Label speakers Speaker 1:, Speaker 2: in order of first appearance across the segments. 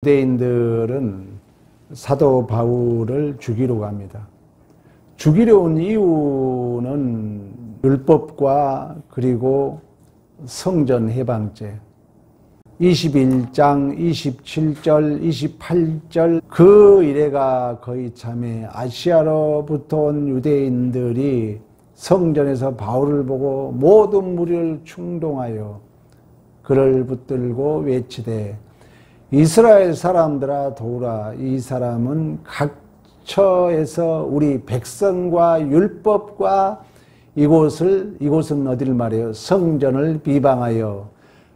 Speaker 1: 유대인들은 사도 바울을 죽이러 갑니다. 죽이려 온 이유는 율법과 그리고 성전 해방죄 21장 27절 28절 그 이래가 거의 참에 아시아로부터 온 유대인들이 성전에서 바울을 보고 모든 무리를 충동하여 그를 붙들고 외치되 이스라엘 사람들아 도우라. 이 사람은 각처에서 우리 백성과 율법과 이곳은 어디를 말해요? 성전을 비방하여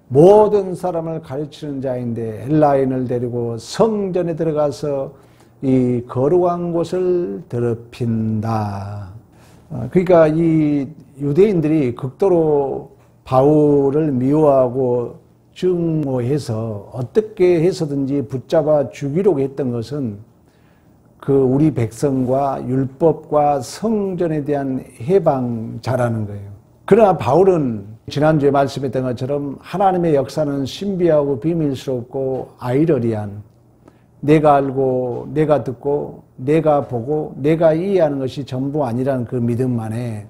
Speaker 1: 모든 사람을 가르치는 자인데 헬라인을 데리고 성전에 들어가서 이 거룩한 곳을 더럽힌다. 그러니까 이 유대인들이 극도로 바울을 미워하고 증오해서 어떻게 해서든지 붙잡아 죽이려고 했던 것은 그 우리 백성과 율법과 성전에 대한 해방자라는 거예요. 그러나 바울은 지난주에 말씀했던 것처럼 하나님의 역사는 신비하고 비밀스럽고 아이러리한 내가 알고 내가 듣고 내가 보고 내가 이해하는 것이 전부 아니라는 그 믿음 안에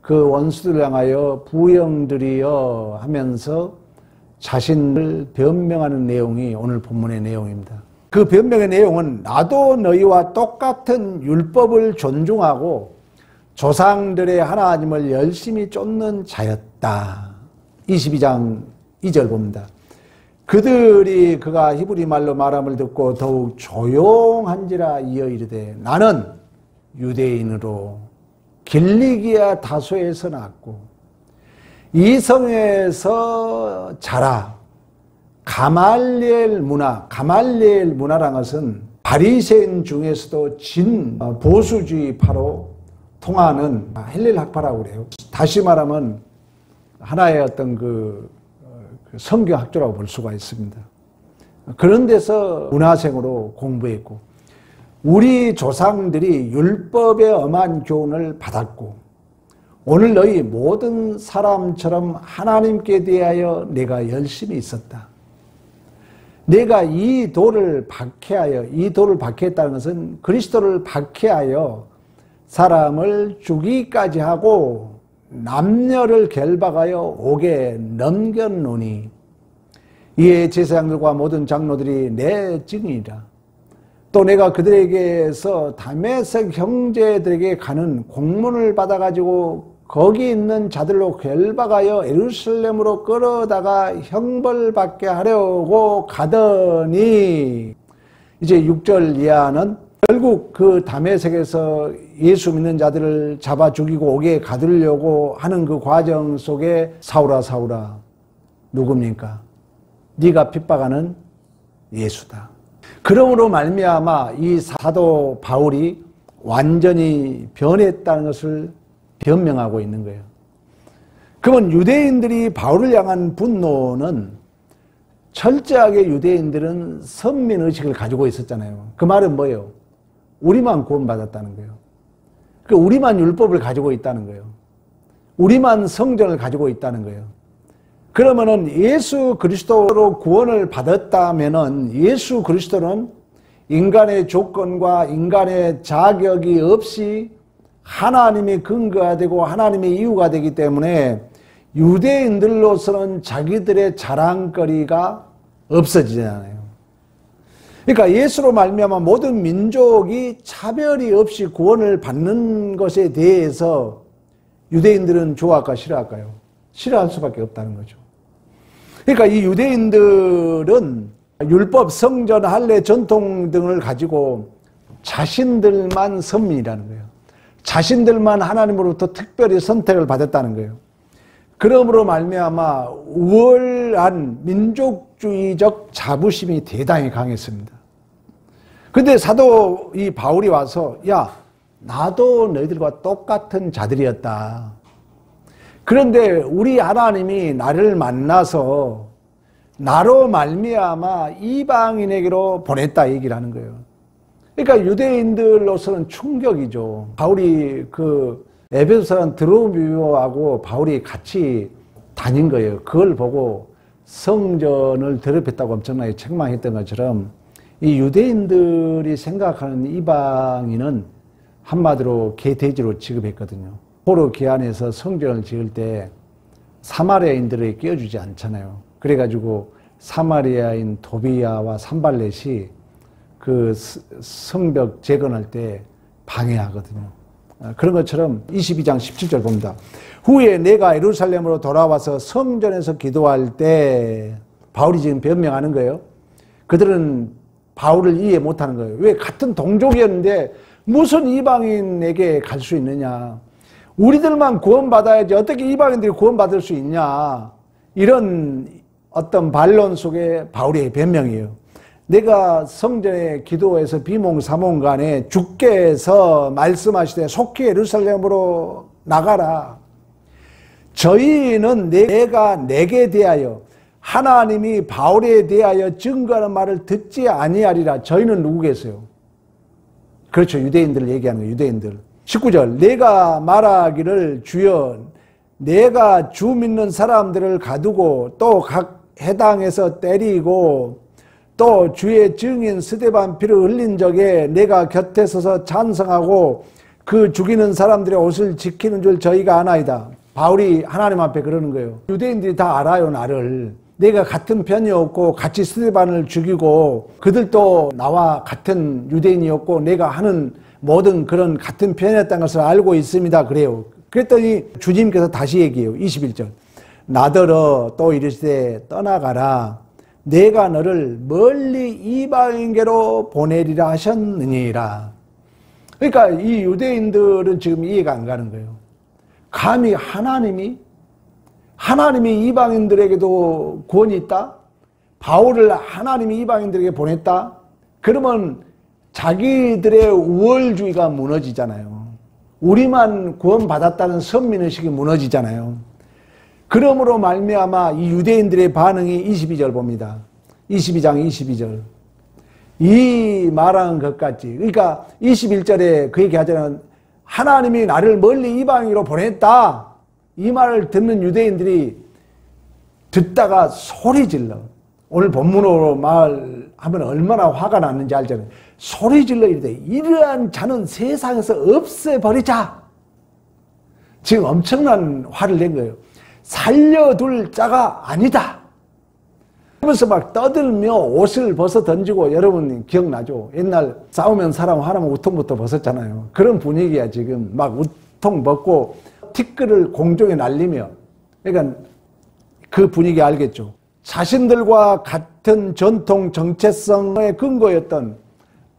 Speaker 1: 그 원수들을 향하여 부형들이여 하면서 자신을 변명하는 내용이 오늘 본문의 내용입니다. 그 변명의 내용은 나도 너희와 똑같은 율법을 존중하고 조상들의 하나님을 열심히 쫓는 자였다. 22장 2절 봅니다. 그들이 그가 히브리 말로 말함을 듣고 더욱 조용한지라 이어 이르되 나는 유대인으로 길리기아 다소에서 났고 이 성에서 자라 가말리엘 문화라는 것은 바리새인 중에서도 진 보수주의파로 통하는 헬렐 학파라고 그래요. 다시 말하면 하나의 어떤 그 성경학조라고 볼 수가 있습니다. 그런 데서 문화생으로 공부했고 우리 조상들이 율법의 엄한 교훈을 받았고 오늘 너희 모든 사람처럼 하나님께 대하여 내가 열심히 있었다. 내가 이 돌을 박해했다는 것은 그리스도를 박해하여 사람을 죽이기까지 하고 남녀를 결박하여 옥에 넘겼노니 이에 제사장들과 모든 장로들이 내 증인이라. 또 내가 그들에게서 다메섹 형제들에게 가는 공문을 받아가지고 거기 있는 자들로 결박하여 예루살렘으로 끌어다가 형벌받게 하려고 가더니 이제 6절 이하는 결국 그 다메섹에서 예수 믿는 자들을 잡아 죽이고 옥에 가두려고 하는 그 과정 속에 사울아 사울아 누굽니까? 네가 핍박하는 예수다. 그러므로 말미암아 이 사도 바울이 완전히 변했다는 것을 변명하고 있는 거예요. 그러면 유대인들이 바울을 향한 분노는 철저하게 유대인들은 선민의식을 가지고 있었잖아요. 그 말은 뭐예요? 우리만 구원받았다는 거예요. 우리만 율법을 가지고 있다는 거예요. 우리만 성전을 가지고 있다는 거예요. 그러면은 예수 그리스도로 구원을 받았다면은 예수 그리스도는 인간의 조건과 인간의 자격이 없이 하나님의 근거가 되고 하나님의 이유가 되기 때문에 유대인들로서는 자기들의 자랑거리가 없어지잖아요. 그러니까 예수로 말미암아 모든 민족이 차별이 없이 구원을 받는 것에 대해서 유대인들은 좋아할까 싫어할까요? 싫어할 수밖에 없다는 거죠. 그러니까 이 유대인들은 율법, 성전, 할례, 전통 등을 가지고 자신들만 선민이라는 거예요. 자신들만 하나님으로부터 특별히 선택을 받았다는 거예요. 그러므로 말미암아 우월한 민족주의적 자부심이 대단히 강했습니다. 근데 사도 이 바울이 와서 야 나도 너희들과 똑같은 자들이었다. 그런데 우리 하나님이 나를 만나서 나로 말미암아 이방인에게로 보냈다 얘기를 하는 거예요. 그러니까 유대인들로서는 충격이죠. 바울이 그 에베소 사람 드로비오하고 바울이 같이 다닌 거예요. 그걸 보고 성전을 더럽혔다고 엄청나게 책망했던 것처럼 이 유대인들이 생각하는 이방인은 한마디로 개돼지로 취급했거든요. 포로 기한에서 성전을 지을 때 사마리아인들을 끼워주지 않잖아요. 그래가지고 사마리아인 도비야와 산발렛이 그 성벽 재건할 때 방해하거든요. 그런 것처럼 22장 17절 봅니다. 후에 내가 예루살렘으로 돌아와서 성전에서 기도할 때, 바울이 지금 변명하는 거예요. 그들은 바울을 이해 못하는 거예요. 왜? 같은 동족이었는데 무슨 이방인에게 갈 수 있느냐. 우리들만 구원받아야지 어떻게 이방인들이 구원받을 수 있냐. 이런 어떤 반론 속에 바울의 변명이에요. 내가 성전에 기도해서 비몽사몽간에 주께서 말씀하시되 속히 예루살렘으로 나가라. 저희는 내가 내게 대하여 하나님이 바울에 대하여 증거하는 말을 듣지 아니하리라. 저희는 누구겠어요? 그렇죠. 유대인들을 얘기하는 거예요. 유대인들. 19절 내가 말하기를 주여 내가 주 믿는 사람들을 가두고 또 각 해당에서 때리고 또 주의 증인 스데반 피를 흘린 적에 내가 곁에 서서 찬성하고 그 죽이는 사람들의 옷을 지키는 줄 저희가 아나이다. 바울이 하나님 앞에 그러는 거예요. 유대인들이 다 알아요. 나를. 내가 같은 편이었고 같이 스데반을 죽이고 그들도 나와 같은 유대인이었고 내가 하는 모든 그런 같은 편이었다는 것을 알고 있습니다. 그래요. 그랬더니 주님께서 다시 얘기해요. 21절 나더러 또 이르시되 떠나가라. 내가 너를 멀리 이방인계로 보내리라 하셨느니라. 그러니까 이 유대인들은 지금 이해가 안 가는 거예요. 감히 하나님이 이방인들에게도 구원이 있다? 바울을 하나님이 이방인들에게 보냈다? 그러면 자기들의 우월주의가 무너지잖아요. 우리만 구원받았다는 선민의식이 무너지잖아요. 그러므로 말미암아 이 유대인들의 반응이 22절 봅니다. 22장 22절. 이 말한 것 같지. 그러니까 21절에 그 얘기하자면 하나님이 나를 멀리 이방인으로 보냈다. 이 말을 듣는 유대인들이 듣다가 소리 질러. 오늘 본문으로 말하면 얼마나 화가 났는지 알잖아요. 소리 질러 이르되 이러한 자는 세상에서 없애버리자. 지금 엄청난 화를 낸 거예요. 살려둘 자가 아니다. 그러면서 막 떠들며 옷을 벗어 던지고, 여러분 기억나죠? 옛날 싸우면 사람 하나면 우통부터 벗었잖아요. 그런 분위기야. 지금 막 우통 벗고 티끌을 공중에 날리며. 그러니까 그 분위기 알겠죠? 자신들과 같은 전통 정체성의 근거였던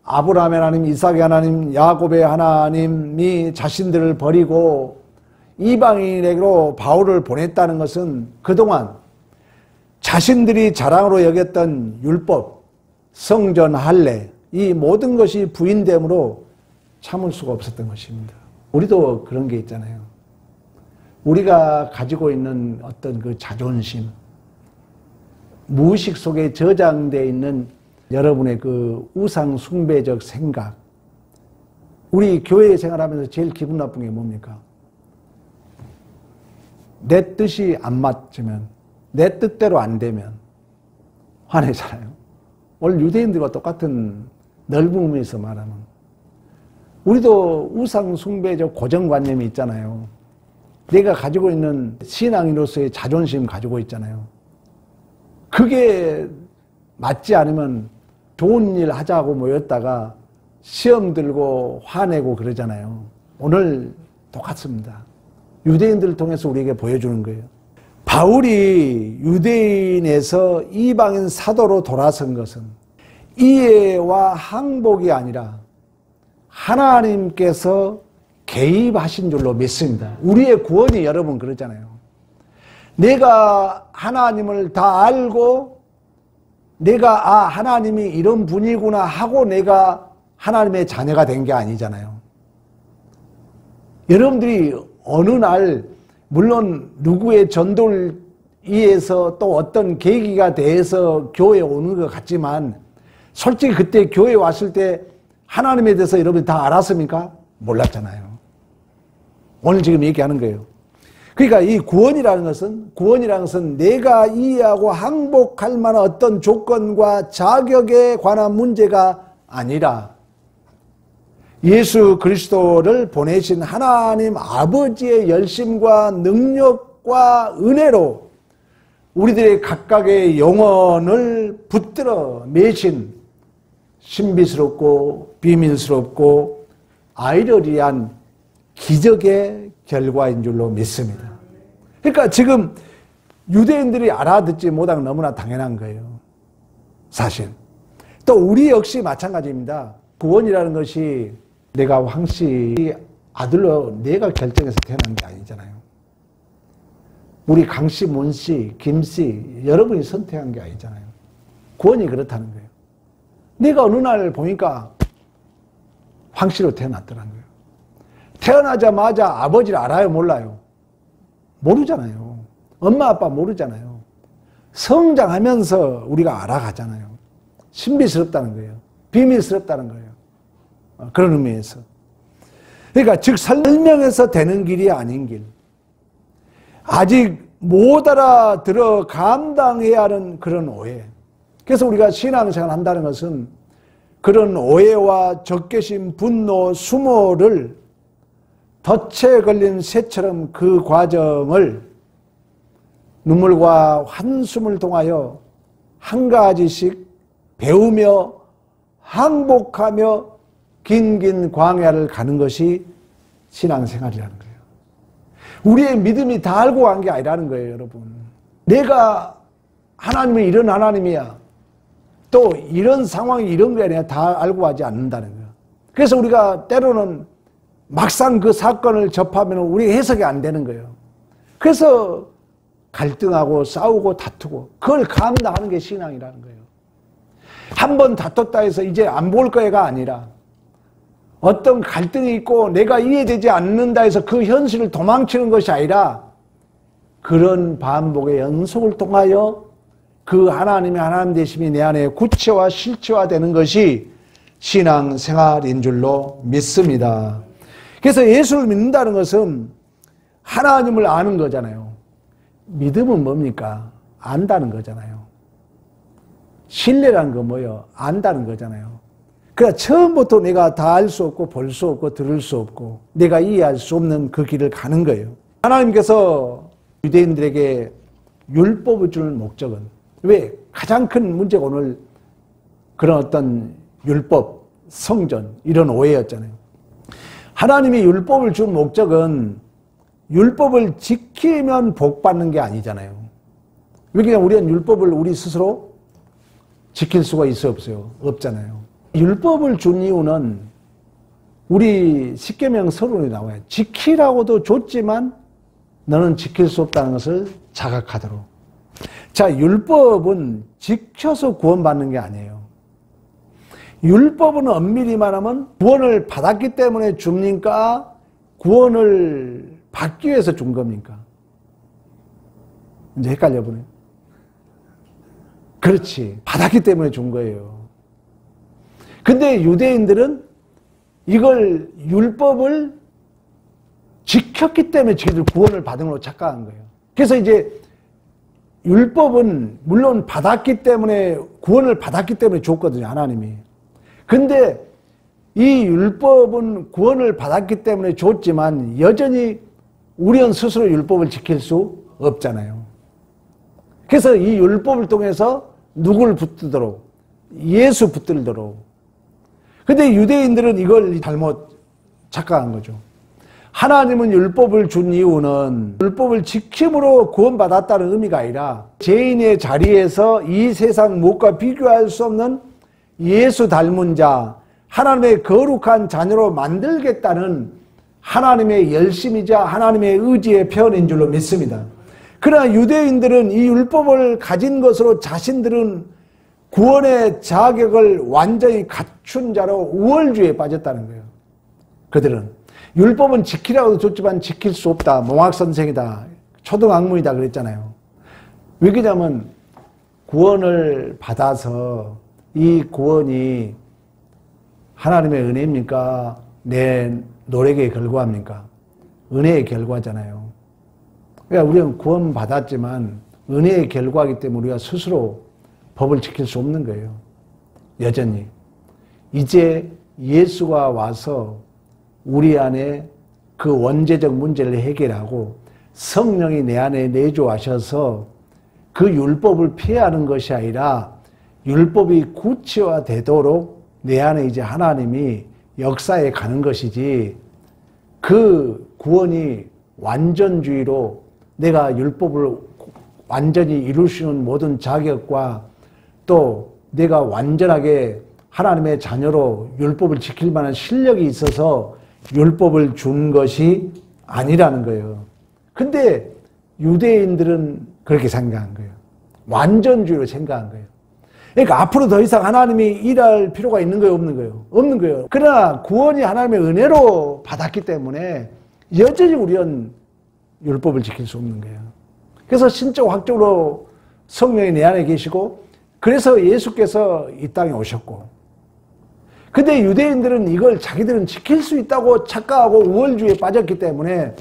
Speaker 1: 아브라함의 하나님, 이삭의 하나님, 야곱의 하나님이 자신들을 버리고 이방인에게로 바울을 보냈다는 것은 그동안 자신들이 자랑으로 여겼던 율법, 성전 할례, 이 모든 것이 부인됨으로 참을 수가 없었던 것입니다. 우리도 그런 게 있잖아요. 우리가 가지고 있는 어떤 그 자존심, 무의식 속에 저장되어 있는 여러분의 그 우상 숭배적 생각. 우리 교회 생활하면서 제일 기분 나쁜 게 뭡니까? 내 뜻이 안 맞으면, 내 뜻대로 안 되면 화내잖아요. 오늘 유대인들과 똑같은 넓은 의미에서 말하면 우리도 우상 숭배적 고정관념이 있잖아요. 내가 가지고 있는 신앙인으로서의 자존심 가지고 있잖아요. 그게 맞지 않으면 좋은 일 하자고 모였다가 시험 들고 화내고 그러잖아요. 오늘 똑같습니다. 유대인들을 통해서 우리에게 보여주는 거예요. 바울이 유대인에서 이방인 사도로 돌아선 것은 이해와 항복이 아니라 하나님께서 개입하신 줄로 믿습니다. 우리의 구원이 여러분 그러잖아요. 내가 하나님을 다 알고 내가 하나님이 이런 분이구나 하고 내가 하나님의 자녀가 된 게 아니잖아요. 여러분들이 어느 날 물론 누구의 전도를 위해서 또 어떤 계기가 돼서 교회에 오는 것 같지만 솔직히 그때 교회에 왔을 때 하나님에 대해서 여러분이 다 알았습니까? 몰랐잖아요. 오늘 지금 얘기하는 거예요. 그러니까 이 구원이라는 것은 내가 이해하고 항복할 만한 어떤 조건과 자격에 관한 문제가 아니라 예수 그리스도를 보내신 하나님 아버지의 열심과 능력과 은혜로 우리들의 각각의 영혼을 붙들어 매신 신비스럽고 비밀스럽고 아이러리한 기적의 결과인 줄로 믿습니다. 그러니까 지금 유대인들이 알아듣지 못한 건 너무나 당연한 거예요. 사실. 또 우리 역시 마찬가지입니다. 구원이라는 것이 내가 황씨 아들로 내가 결정해서 태어난 게 아니잖아요. 우리 강씨, 문씨, 김씨 여러분이 선택한 게 아니잖아요. 구원이 그렇다는 거예요. 내가 어느 날 보니까 황씨로 태어났더라는 거예요. 태어나자마자 아버지를 알아요, 몰라요? 모르잖아요. 엄마 아빠 모르잖아요. 성장하면서 우리가 알아가잖아요. 신비스럽다는 거예요. 비밀스럽다는 거예요. 그런 의미에서. 그러니까 즉 설명해서 되는 길이 아닌 길. 아직 못 알아들어 감당해야 하는 그런 오해. 그래서 우리가 신앙생활 한다는 것은 그런 오해와 적개심, 분노, 수모를 덫에 걸린 새처럼 그 과정을 눈물과 한숨을 통하여 한 가지씩 배우며 항복하며 긴긴 광야를 가는 것이 신앙생활이라는 거예요. 우리의 믿음이 다 알고 간 게 아니라는 거예요, 여러분. 내가 하나님은 이런 하나님이야. 또 이런 상황이 이런 게 아니라 다 알고 가지 않는다는 거예요. 그래서 우리가 때로는 막상 그 사건을 접하면 우리 해석이 안 되는 거예요. 그래서 갈등하고 싸우고 다투고 그걸 감당하는 게 신앙이라는 거예요. 한 번 다퉜다 해서 이제 안 볼 거야가 아니라 어떤 갈등이 있고 내가 이해되지 않는다 해서 그 현실을 도망치는 것이 아니라 그런 반복의 연속을 통하여 그 하나님의 하나님 되심이 내 안에 구체화 실체화되는 것이 신앙생활인 줄로 믿습니다. 그래서 예수를 믿는다는 것은 하나님을 아는 거잖아요. 믿음은 뭡니까? 안다는 거잖아요. 신뢰라는 건 뭐예요? 안다는 거잖아요. 그러니까 처음부터 내가 다 알 수 없고 볼 수 없고 들을 수 없고 내가 이해할 수 없는 그 길을 가는 거예요. 하나님께서 유대인들에게 율법을 주는 목적은 왜? 가장 큰 문제가 오늘 그런 어떤 율법, 성전 이런 오해였잖아요. 하나님이 율법을 준 목적은 율법을 지키면 복 받는 게 아니잖아요. 왜냐하면 우리는 율법을 우리 스스로 지킬 수가 있어 없어요? 없잖아요. 율법을 준 이유는 우리 십계명 서론에 나와요. 지키라고도 줬지만 너는 지킬 수 없다는 것을 자각하도록. 자, 율법은 지켜서 구원받는 게 아니에요. 율법은 엄밀히 말하면 구원을 받았기 때문에 줍니까? 구원을 받기 위해서 준 겁니까? 이제 헷갈려 보네요. 그렇지. 받았기 때문에 준 거예요. 근데 유대인들은 이걸 율법을 지켰기 때문에 저희들 구원을 받은 걸로 착각한 거예요. 그래서 이제 율법은 물론 받았기 때문에 구원을 받았기 때문에 줬거든요, 하나님이. 근데 이 율법은 구원을 받았기 때문에 줬지만 여전히 우리는 스스로 율법을 지킬 수 없잖아요. 그래서 이 율법을 통해서 누구를 붙들도록? 예수 붙들도록. 근데 유대인들은 이걸 잘못 착각한 거죠. 하나님은 율법을 준 이유는 율법을 지킴으로 구원받았다는 의미가 아니라 죄인의 자리에서 이 세상 무엇과 비교할 수 없는 예수 닮은 자, 하나님의 거룩한 자녀로 만들겠다는 하나님의 열심이자 하나님의 의지의 표현인 줄로 믿습니다. 그러나 유대인들은 이 율법을 가진 것으로 자신들은 구원의 자격을 완전히 갖춘 자로 우월주의에 빠졌다는 거예요. 그들은 율법은 지키라고 줬지만 지킬 수 없다. 몽학선생이다. 초등학문이다 그랬잖아요. 왜 그러냐면 구원을 받아서 이 구원이 하나님의 은혜입니까? 내 노력의 결과입니까? 은혜의 결과잖아요. 그러니까 우리는 구원받았지만 은혜의 결과이기 때문에 우리가 스스로 법을 지킬 수 없는 거예요. 여전히. 이제 예수가 와서 우리 안에 그 원죄적 문제를 해결하고 성령이 내 안에 내주하셔서 그 율법을 피하는 것이 아니라 율법이 구체화되도록 내 안에 이제 하나님이 역사에 가는 것이지, 그 구원이 완전주의로 내가 율법을 완전히 이룰 수 있는 모든 자격과 또 내가 완전하게 하나님의 자녀로 율법을 지킬 만한 실력이 있어서 율법을 준 것이 아니라는 거예요. 근데 유대인들은 그렇게 생각한 거예요. 완전주의로 생각한 거예요. 그러니까 앞으로 더 이상 하나님이 일할 필요가 있는 거예요, 없는 거예요? 없는 거예요. 그러나 구원이 하나님의 은혜로 받았기 때문에 여전히 우리는 율법을 지킬 수 없는 거예요. 그래서 신적 확적으로 성령이 내 안에 계시고, 그래서 예수께서 이 땅에 오셨고, 근데 유대인들은 이걸 자기들은 지킬 수 있다고 착각하고 우월주의에 빠졌기 때문에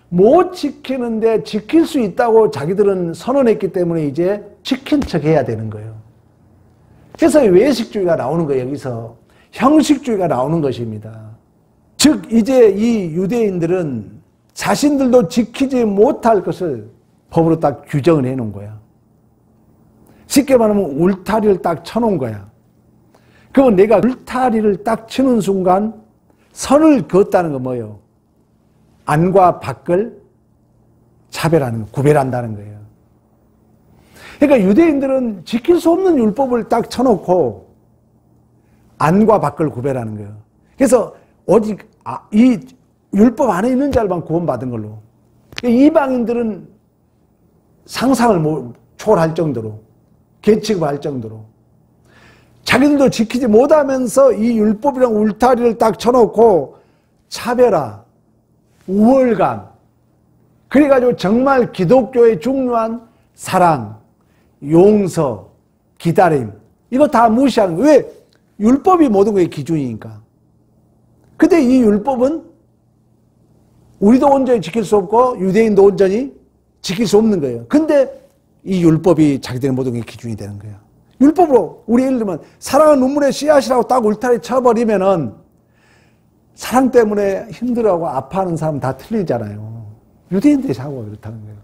Speaker 1: 못 지키는데 지킬 수 있다고 자기들은 선언했기 때문에 이제 지킨 척 해야 되는 거예요. 그래서 외식주의가 나오는 거예요. 여기서 형식주의가 나오는 것입니다. 즉 이제 이 유대인들은 자신들도 지키지 못할 것을 법으로 딱 규정을 해놓은 거야. 쉽게 말하면 울타리를 딱 쳐놓은 거야. 그럼 내가 울타리를 딱 치는 순간 선을 그었다는 건 뭐예요? 안과 밖을 차별하는, 구별한다는 거예요. 그러니까 유대인들은 지킬 수 없는 율법을 딱 쳐놓고 안과 밖을 구별하는 거예요. 그래서 오직 이 율법 안에 있는 자만 구원받은 걸로. 이방인들은 상상을 초월할 정도로, 계측할 정도로 자기들도 지키지 못하면서 이 율법이랑 울타리를 딱 쳐놓고 차별화, 우월감, 그래가지고 정말 기독교의 중요한 사랑, 용서, 기다림, 이거 다 무시하는 거예요. 왜? 율법이 모든 것의 기준이니까. 근데 이 율법은 우리도 온전히 지킬 수 없고 유대인도 온전히 지킬 수 없는 거예요. 근데 이 율법이 자기들의 모든 게 기준이 되는 거예요. 율법으로 우리 예를 들면 사랑은 눈물의 씨앗이라고 딱 울타리 쳐버리면은 사랑 때문에 힘들어하고 아파하는 사람 다 틀리잖아요. 유대인들의 사고가 그렇다는 거예요.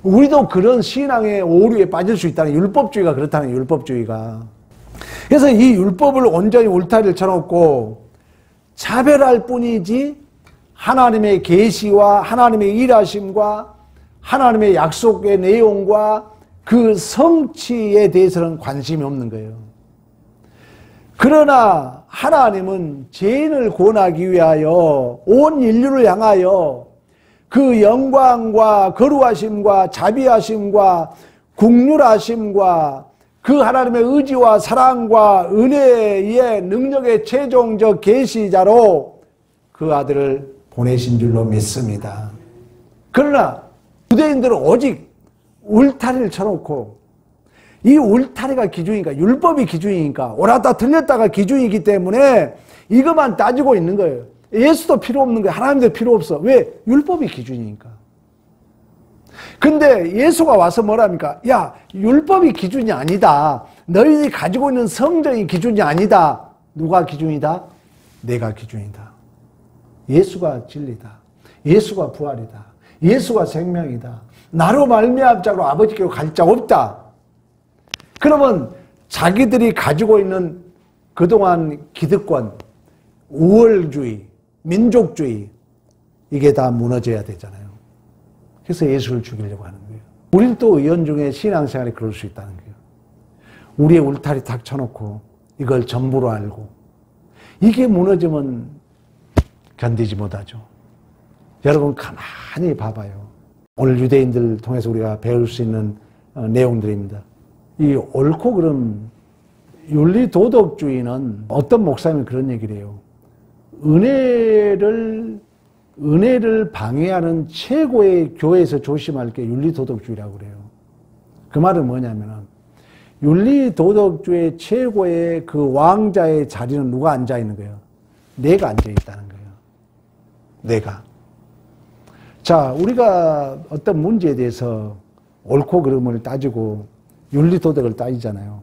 Speaker 1: 우리도 그런 신앙의 오류에 빠질 수 있다는, 율법주의가 그렇다는 거예요. 율법주의가. 그래서 이 율법을 온전히 울타리를 쳐놓고 차별할 뿐이지 하나님의 계시와 하나님의 일하심과 하나님의 약속의 내용과 그 성취에 대해서는 관심이 없는 거예요. 그러나 하나님은 죄인을 구원하기 위하여 온 인류를 향하여 그 영광과 거룩하심과 자비하심과 국률하심과 그 하나님의 의지와 사랑과 은혜의 능력의 최종적 계시자로 그 아들을 보내신 줄로 믿습니다. 그러나 유대인들은 오직 울타리를 쳐놓고, 이 울타리가 기준이니까, 율법이 기준이니까, 옳았다 틀렸다가 기준이기 때문에 이것만 따지고 있는 거예요. 예수도 필요 없는 거예요. 하나님도 필요 없어. 왜? 율법이 기준이니까. 근데 예수가 와서 뭐랍니까? 야, 율법이 기준이 아니다. 너희들이 가지고 있는 성정이 기준이 아니다. 누가 기준이다? 내가 기준이다. 예수가 진리다. 예수가 부활이다. 예수가 생명이다. 나로 말미암은 자로 아버지께로 갈 자 없다. 그러면 자기들이 가지고 있는 그동안 기득권, 우월주의, 민족주의, 이게 다 무너져야 되잖아요. 그래서 예수를 죽이려고 하는 거예요. 우리는 또 의원중에 신앙생활에 그럴 수 있다는 거예요. 우리의 울타리 탁 쳐놓고 이걸 전부로 알고, 이게 무너지면 견디지 못하죠. 여러분 가만히 봐봐요. 오늘 유대인들 통해서 우리가 배울 수 있는 내용들입니다. 이 옳고 그름, 윤리도덕주의는 어떤 목사님이 그런 얘기를 해요. 은혜를 방해하는 최고의 교회에서 조심할 게 윤리도덕주의라고 그래요. 그 말은 뭐냐면은, 윤리도덕주의 최고의 그 왕자의 자리는 누가 앉아 있는 거예요? 내가 앉아 있다는 거예요. 내가. 자, 우리가 어떤 문제에 대해서 옳고 그름을 따지고 윤리도덕을 따지잖아요.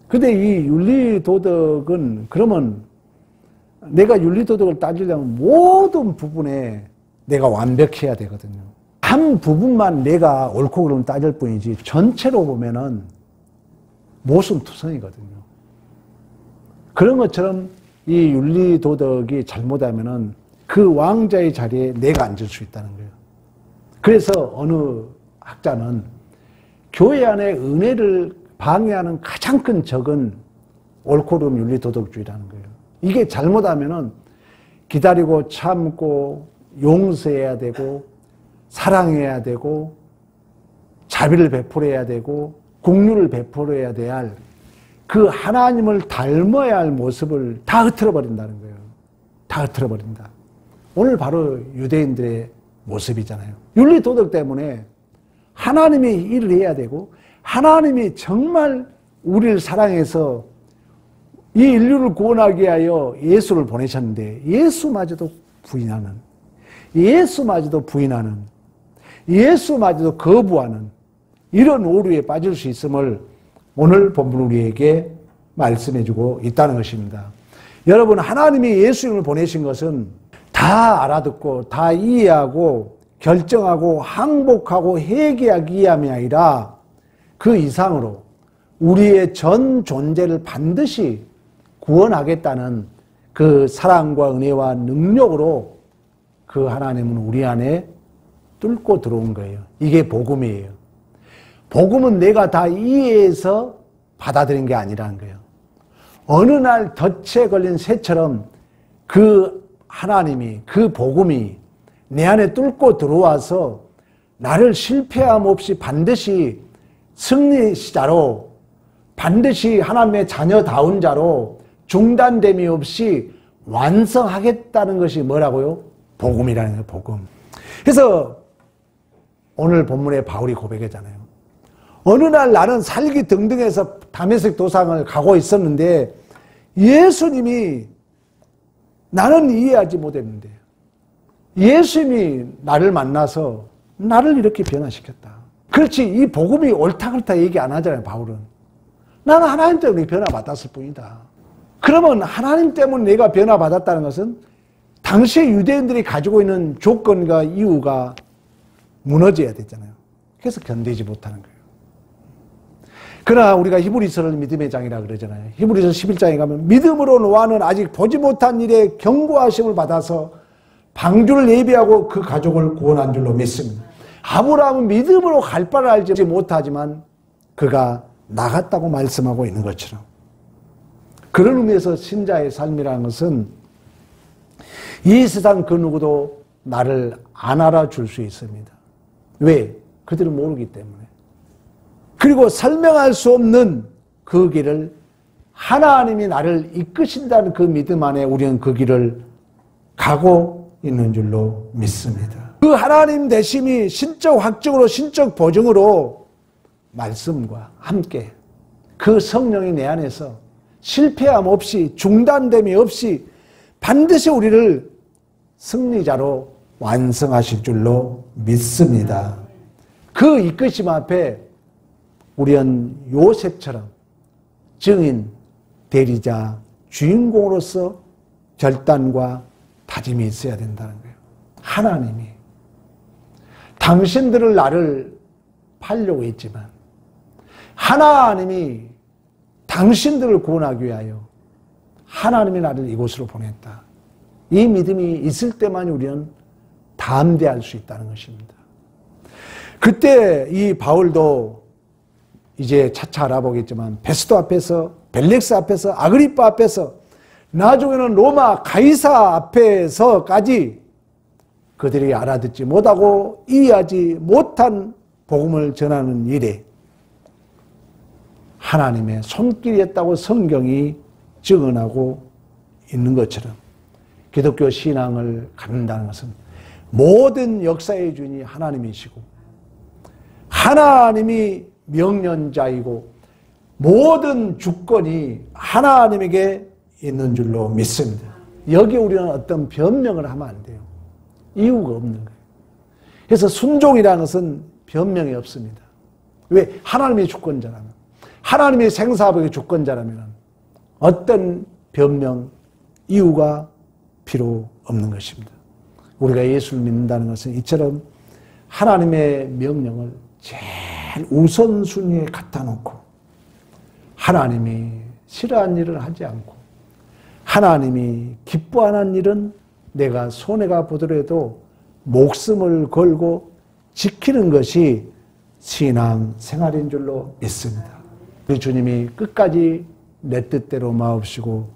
Speaker 1: 근데 이 윤리도덕은 그러면 내가 윤리도덕을 따지려면 모든 부분에 내가 완벽해야 되거든요. 한 부분만 내가 옳고 그름을 따질 뿐이지 전체로 보면은 모순투성이거든요. 그런 것처럼 이 윤리도덕이 잘못하면은 그 왕자의 자리에 내가 앉을 수 있다는 거예요. 그래서 어느 학자는 교회 안에 은혜를 방해하는 가장 큰 적은 옳고 그름 윤리도덕주의라는 거예요. 이게 잘못하면은 기다리고 참고 용서해야 되고 사랑해야 되고 자비를 베풀어야 되고 긍휼을 베풀어야 될 그 하나님을 닮아야 할 모습을 다 흐트러 버린다는 거예요. 다 흐트러 버린다. 오늘 바로 유대인들의 모습이잖아요. 윤리도덕 때문에 하나님이 일을 해야 되고 하나님이 정말 우리를 사랑해서 이 인류를 구원하기 위하여 예수를 보내셨는데 예수마저도 부인하는, 예수마저도 거부하는 이런 오류에 빠질 수 있음을 오늘 본문 우리에게 말씀해주고 있다는 것입니다. 여러분, 하나님이 예수님을 보내신 것은 다 알아듣고 다 이해하고 결정하고 항복하고 회개하기 위함이 아니라 그 이상으로 우리의 전 존재를 반드시 구원하겠다는 그 사랑과 은혜와 능력으로 그 하나님은 우리 안에 뚫고 들어온 거예요. 이게 복음이에요. 복음은 내가 다 이해해서 받아들인 게 아니라는 거예요. 어느 날 덫에 걸린 새처럼 그 하나님이, 그 복음이 내 안에 뚫고 들어와서 나를 실패함 없이 반드시 승리자로, 반드시 하나님의 자녀다운 자로 중단됨이 없이 완성하겠다는 것이 뭐라고요? 복음이라는 거예요, 복음. 그래서 오늘 본문에 바울이 고백했잖아요. 어느 날 나는 살기 등등해서 다메섹 도상을 가고 있었는데 예수님이 나는 이해하지 못했는데 예수님이 나를 만나서 나를 이렇게 변화시켰다. 그렇지, 이 복음이 옳다 그렇다 얘기 안 하잖아요, 바울은. 나는 하나님 때문에 변화받았을 뿐이다. 그러면 하나님 때문에 내가 변화받았다는 것은 당시의 유대인들이 가지고 있는 조건과 이유가 무너져야 되잖아요. 그래서 견디지 못하는 거예요. 그러나 우리가 히브리서를 믿음의 장이라 그러잖아요. 히브리서 11장에 가면 믿음으로 노아는 아직 보지 못한 일에 경고하심을 받아서 방주를 예비하고 그 가족을 구원한 줄로 믿습니다. 아브라함은 믿음으로 갈 바를 알지 못하지만 그가 나갔다고 말씀하고 있는 것처럼, 그런 의미에서 신자의 삶이라는 것은 이 세상 그 누구도 나를 안 알아줄 수 있습니다. 왜? 그들은 모르기 때문에. 그리고 설명할 수 없는 그 길을 하나님이 나를 이끄신다는 그 믿음 안에 우리는 그 길을 가고 있는 줄로 믿습니다. 그 하나님 되심이 신적 확증으로, 신적 보증으로 말씀과 함께 그 성령이 내 안에서 실패함 없이, 중단됨이 없이 반드시 우리를 승리자로 완성하실 줄로 믿습니다. 그 이끄심 앞에 우리는 요셉처럼 증인, 대리자, 주인공으로서 결단과 다짐이 있어야 된다는 거예요. 하나님이 당신들을 나를 팔려고 했지만 하나님이 당신들을 구원하기 위하여 하나님이 나를 이곳으로 보냈다. 이 믿음이 있을 때만 우리는 담대할 수 있다는 것입니다. 그때 이 바울도 이제 차차 알아보겠지만 베스도 앞에서, 벨릭스 앞에서, 아그리파 앞에서, 나중에는 로마 가이사 앞에서까지 그들이 알아듣지 못하고 이해하지 못한 복음을 전하는 일에 하나님의 손길이었다고 성경이 증언하고 있는 것처럼 기독교 신앙을 갖는다는 것은 모든 역사의 주인이 하나님이시고 하나님이 명령자이고 모든 주권이 하나님에게 있는 줄로 믿습니다. 여기 우리는 어떤 변명을 하면 안 돼요. 이유가 없는 거예요. 그래서 순종이라는 것은 변명이 없습니다. 왜? 하나님의 주권자라면, 하나님의 생사복의 주권자라면 어떤 변명, 이유가 필요 없는 것입니다. 우리가 예수를 믿는다는 것은 이처럼 하나님의 명령을 제일 우선순위에 갖다 놓고 하나님이 싫어하는 일을 하지 않고 하나님이 기뻐하는 일은 내가 손해가 보더라도 목숨을 걸고 지키는 것이 신앙 생활인 줄로 믿습니다. 우리 주님이 끝까지 내 뜻대로 마옵시고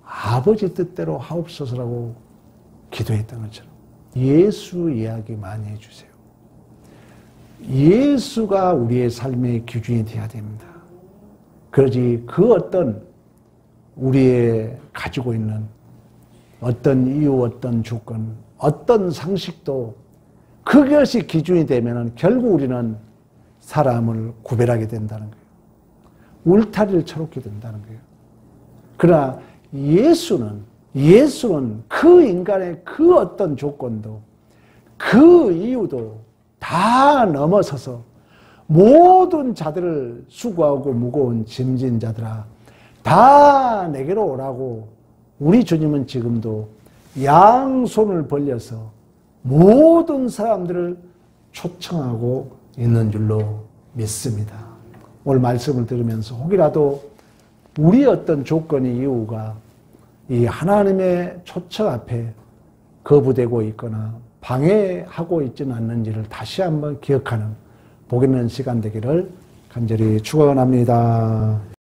Speaker 1: 아버지 뜻대로 하옵소서라고 기도했던 것처럼 예수 이야기 많이 해주세요. 예수가 우리의 삶의 기준이 되어야 됩니다. 그러지 그 어떤 우리의 가지고 있는 어떤 이유, 어떤 조건, 어떤 상식도 그것이 기준이 되면 결국 우리는 사람을 구별하게 된다는 거예요. 울타리를 쳐놓게 된다는 거예요. 그러나 예수는 그 인간의 그 어떤 조건도 그 이유도 다 넘어서서 모든 자들을 수고하고 무거운 짐진 자들아 다 내게로 오라고 우리 주님은 지금도 양손을 벌려서 모든 사람들을 초청하고 있는 줄로 믿습니다. 오늘 말씀을 들으면서 혹이라도 우리 어떤 조건의 이유가 이 하나님의 초청 앞에 거부되고 있거나 방해하고 있지는 않는지를 다시 한번 기억하는 복 있는 시간 되기를 간절히 축원합니다.